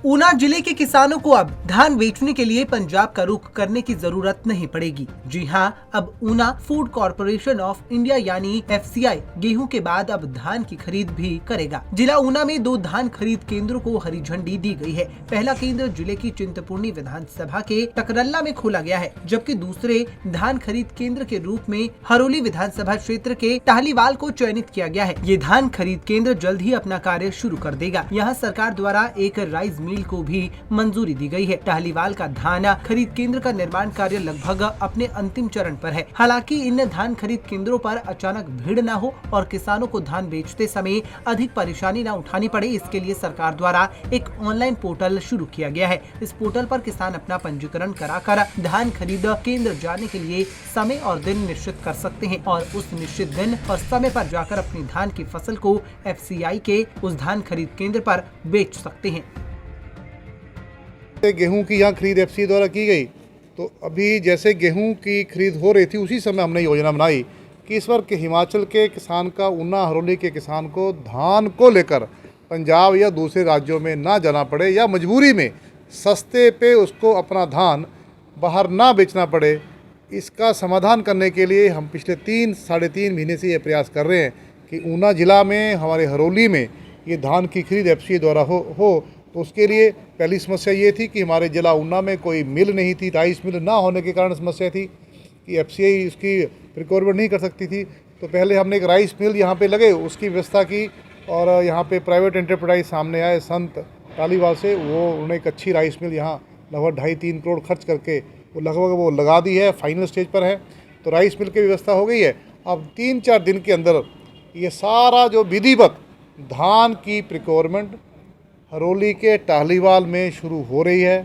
ऊना जिले के किसानों को अब धान बेचने के लिए पंजाब का रुख करने की जरूरत नहीं पड़ेगी। जी हां, अब Una food corporation of India यानी FCI गेहूं के बाद अब धान की खरीद भी करेगा। जिला ऊना में 2 धान खरीद केंद्रों को हरी झंडी दी गई है। पहला केंद्र जिले की चिंतपूर्णी विधानसभा के टकरल्ला में खोला गया है, जबकि दूसरे धान खरीद केंद्र के रूप में हरोली विधानसभा क्षेत्र के टाहलीवाल को चयनित किया गया है। ये धान खरीद केंद्र जल्द ही अपना कार्य शुरू कर देगा। यहाँ सरकार द्वारा एक राइस मिल को भी मंजूरी दी गई है। टाहलीवाल का धान खरीद केंद्र का निर्माण कार्य लगभग अपने अंतिम चरण पर है। हालांकि इन धान खरीद केंद्रों पर अचानक भीड़ न हो और किसानों को धान बेचते समय अधिक परेशानी न उठानी पड़े, इसके लिए सरकार द्वारा एक ऑनलाइन पोर्टल शुरू किया गया है। इस पोर्टल पर किसान अपना पंजीकरण कराकर धान खरीद केंद्र जाने के लिए समय और दिन निश्चित कर सकते हैं और उस निश्चित दिन और समय पर जाकर अपनी धान की फसल को FCI के उस धान खरीद केंद्र पर बेच सकते हैं। गेहूं की यहाँ खरीद FCI द्वारा की गई, तो अभी जैसे गेहूं की खरीद हो रही थी उसी समय हमने योजना बनाई कि इस बार के हिमाचल के किसान का, ऊना हरोली के किसान को धान को लेकर पंजाब या दूसरे राज्यों में ना जाना पड़े या मजबूरी में सस्ते पे उसको अपना धान बाहर ना बेचना पड़े। इसका समाधान करने के लिए हम पिछले 3-3.5 महीने से ये प्रयास कर रहे हैं कि ऊना ज़िला में, हमारे हरोली में ये धान की खरीद FCI द्वारा हो। तो उसके लिए पहली समस्या ये थी कि हमारे ज़िला ऊना में कोई मिल नहीं थी, राइस मिल ना होने के कारण समस्या थी कि FCI उसकी प्रिक्योरमेंट नहीं कर सकती थी। तो पहले हमने एक राइस मिल यहाँ पे लगे, उसकी व्यवस्था की और यहाँ पे प्राइवेट एंटरप्राइज सामने आए संत टाहलीवाल से, वो उन्होंने एक अच्छी राइस मिल यहाँ लगभग 2.5-3 करोड़ खर्च करके वो लगा दी है, फाइनल स्टेज पर है। तो राइस मिल की व्यवस्था हो गई है। अब 3-4 दिन के अंदर ये सारा जो विधिवत धान की प्रिक्योरमेंट हरोली के टाहलीवाल में शुरू हो रही है।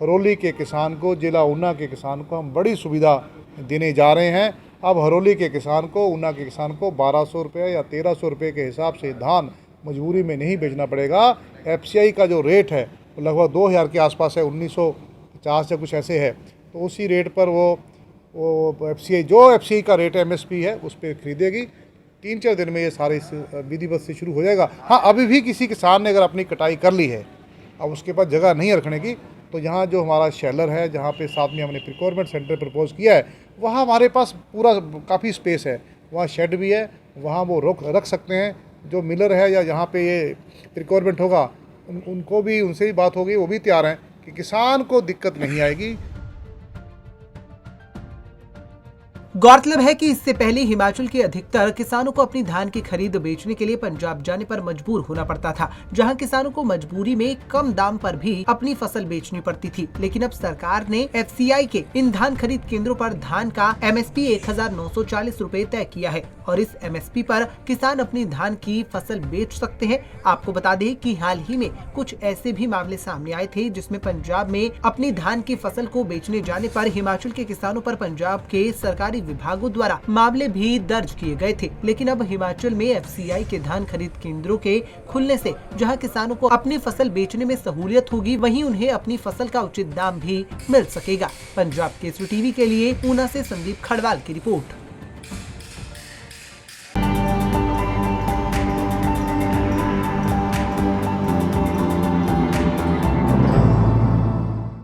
हरोली के किसान को, जिला ऊना के किसान को हम बड़ी सुविधा देने जा रहे हैं। अब हरोली के किसान को, ऊना के किसान को 1200 रुपये या 1300 रुपये के हिसाब से धान मजबूरी में नहीं बेचना पड़ेगा। FCI का जो रेट है वो लगभग 2000 के आसपास है, 1950 या कुछ ऐसे है। तो उसी रेट पर वो FCI का रेट MSP है उस पर खरीदेगी। 3-4 दिन में ये सारे विधिवत से शुरू हो जाएगा। हाँ, अभी भी किसी किसान ने अगर अपनी कटाई कर ली है, अब उसके पास जगह नहीं रखने की, तो यहाँ जो हमारा शेलर है, जहाँ पे साथ में हमने प्रिक्योरमेंट सेंटर प्रपोज किया है, वहाँ हमारे पास पूरा काफ़ी स्पेस है, वहाँ शेड भी है, वहाँ वो रख सकते हैं। जो मिलर है या जहाँ पे ये प्रिक्योरमेंट होगा उनसे भी बात होगी, वो भी तैयार हैं कि किसान को दिक्कत नहीं आएगी। गौरतलब है कि इससे पहले हिमाचल के अधिकतर किसानों को अपनी धान की खरीद बेचने के लिए पंजाब जाने पर मजबूर होना पड़ता था, जहां किसानों को मजबूरी में कम दाम पर भी अपनी फसल बेचनी पड़ती थी। लेकिन अब सरकार ने FCI के इन धान खरीद केंद्रों पर धान का MSP 1940 रुपए तय किया है और इस MSP पर किसान अपनी धान की फसल बेच सकते हैं। आपको बता दें कि हाल ही में कुछ ऐसे भी मामले सामने आए थे जिसमें पंजाब में अपनी धान की फसल को बेचने जाने पर हिमाचल के किसानों पर पंजाब के सरकारी विभागों द्वारा मामले भी दर्ज किए गए थे। लेकिन अब हिमाचल में FCI के धान खरीद केंद्रों के खुलने से जहां किसानों को अपनी फसल बेचने में सहूलियत होगी, वहीं उन्हें अपनी फसल का उचित दाम भी मिल सकेगा। पंजाब केसरी टीवी के लिए ऊना से संदीप खड़वाल की रिपोर्ट।